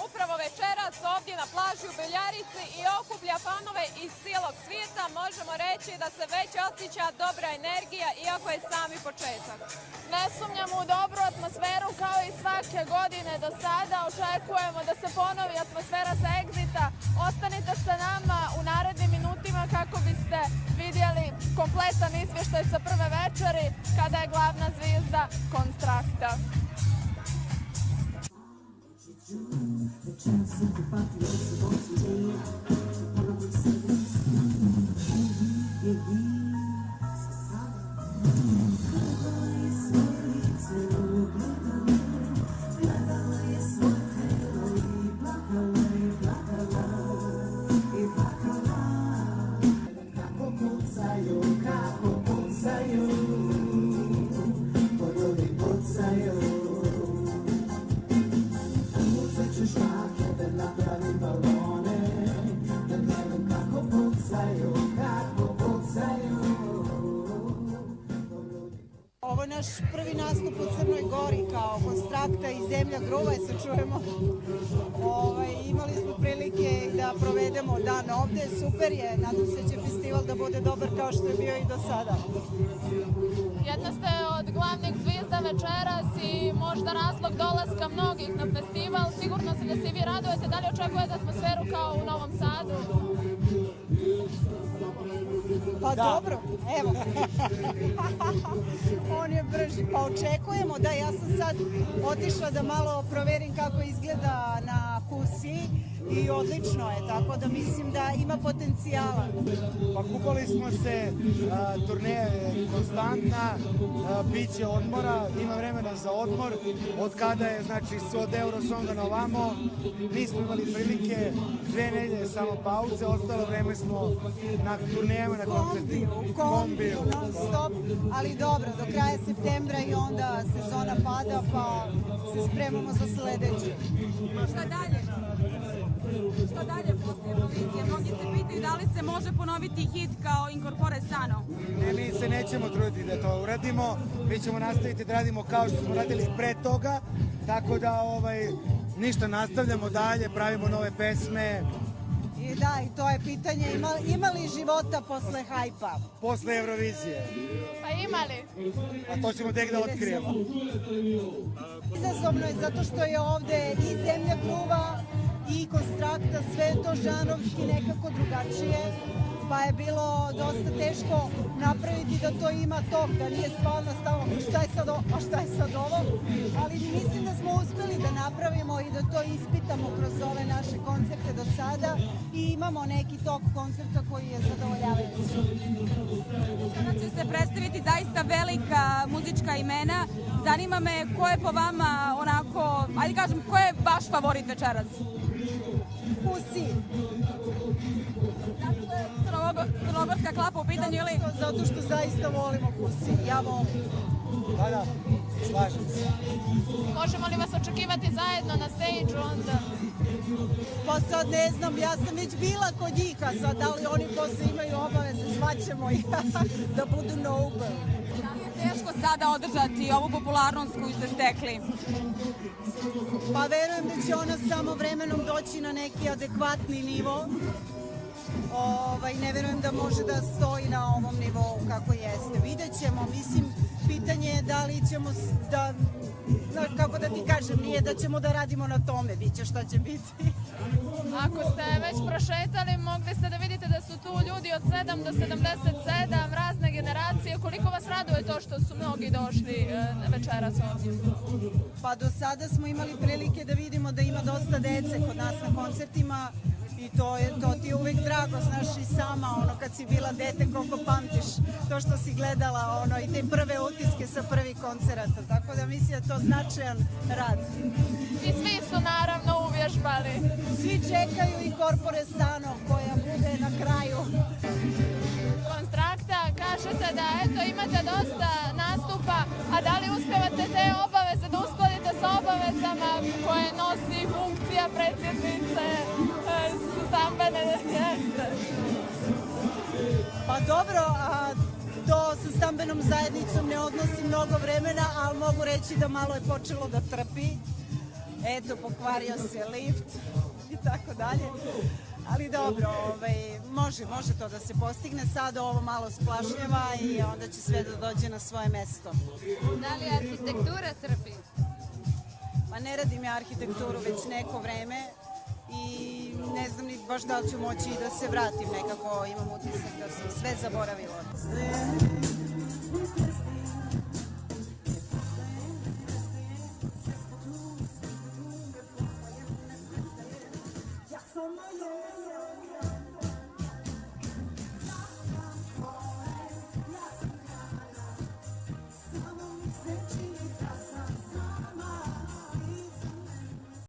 upravo večeras ovdje na plaži u Beljarici i okuplja fanove iz cijelog svijeta. Možemo reći da se već osjeća dobra energija, iako je sami početak. Ne sumnjamo u dobru atmosferu kao i svake godine do sada. Očekujemo da se ponovi atmosfera sa Exita. Ostanite sa nama u narednim minutima kako biste vidjeli kompletan izvještaj sa prve večeri kada je glavna zvijezda Konstrakta. Ovo je naš prvi nastup u Crnoj Gori kao Konstrakta i Zemlja gruva, se čujemo. Imali smo prilike da provedemo dan ovde, super je, nadam se će festival da bude dobar kao što je bio i do sada. Jedna ste od glavnih zvijezda večeras i možda razlog dolaska mnogih na festival. Sigurno se da se i vi radujete. Da li očekujete atmosferu kao u Novom Sadu? Pa dobro, evo. On je brži. Pa očekujemo, da, ja sam sad otišla da malo proverim kako izgleda na Kusi i odlično je, tako da mislim da ima potencijala. Pa kupali smo se, turneja je konstantna, bit će odmora, ima vremena za odmor, od kada je, znači, od Eurosonga na ovamo, nismo imali prilike, 2 nedelje samo pauze, ostalo vreme smo na turnejama, na koncertima. Kombiju, non stop, ali dobro, do kraja septembra i onda sezona pada, pa se spremamo za sledeću. Šta dalje? Šta dalje posle Eurovizije? Mnogi se pitaju da li se može ponoviti hit kao Incorpore Sano. Ne, mi se nećemo truditi da to uradimo, mi ćemo nastaviti da radimo kao što smo radili pre toga, tako da ništa, nastavljamo dalje, pravimo nove pesme. I da, i to je pitanje, ima li života posle hajpa? Posle Eurovizije. Pa imali. A to ćemo tek da otkrijemo. Izazovno je zato što je ovde i Zemlja gruva i Konstrakta, sve to žanrovski nekako drugačije, pa je bilo dosta teško napraviti da to ima tok, da nije stvarno stalo šta je sad ovo, a šta je sad ovo, ali mislim da smo uspeli da napravimo i da to ispitamo kroz ove naše koncerte do sada i imamo neki tok koncerta koji je zadovoljavajući. Sada će se predstaviti zaista velika muzička imena. Zanima me ko je po vama onako, ajde kažem, ko je vaš favorit večeras? Kusi. Crnogorska klapa u pitanju ili? Zato što zaista volimo Kusi, ja volim. Da, slažem se. Možemo li vas očekivati zajedno na stage onda? Pa sad ne znam, ja sam već bila kod njih, a sad da li oni posle imaju obaveze, zvaćemo ih da budu noble. Da li je teško sada održati ovu popularnost koju ste stekli? Pa verujem da će ona samo vremenom doći na neki adekvatni nivo. Ne verujem da može da stoji na ovom nivou kako jeste. Vidjet ćemo, mislim, pitanje je da li ćemo da, kako da ti kažem, nije da ćemo da radimo na tome, bit će šta će biti. Ako ste već prošetali, mogli ste da vidite da su tu ljudi od 7 do 77, razne generacije. Koliko vas raduje to što su mnogi došli večeras ovdje? Pa do sada smo imali prilike da vidimo da ima dosta dece kod nas na koncertima i to ti je uvek drago, znaš, i sama, kad si bila dete, koliko pamtiš to što si gledala, i te prve utiske sa prvih koncerata, tako da mislim da je to značajan rad. I svi su naravno uvježbali. Svi čekaju i Corpore Sano koja bude na kraju. Konstrakta, kažete da imate dosta nastupa, a da li uspevate te obaveze da uskladite sa obavezama koje nosi funkcija predsjednice stambene jeste? Pa dobro, to sa stambenom zajednicom ne odnosi mnogo vremena, ali mogu reći da malo je počelo da trpi. eto, pokvario se lift i tako dalje. Ali dobro, može to da se postigne. Sad ovo malo splašljava i onda će sve da dođe na svoje mesto. Da li arhitektura trpi? Pa ne radim ja arhitekturu već neko vreme i ne znam ni baš da li ću moći i da se vratim nekako, imam utisak da sam sve zaboravila.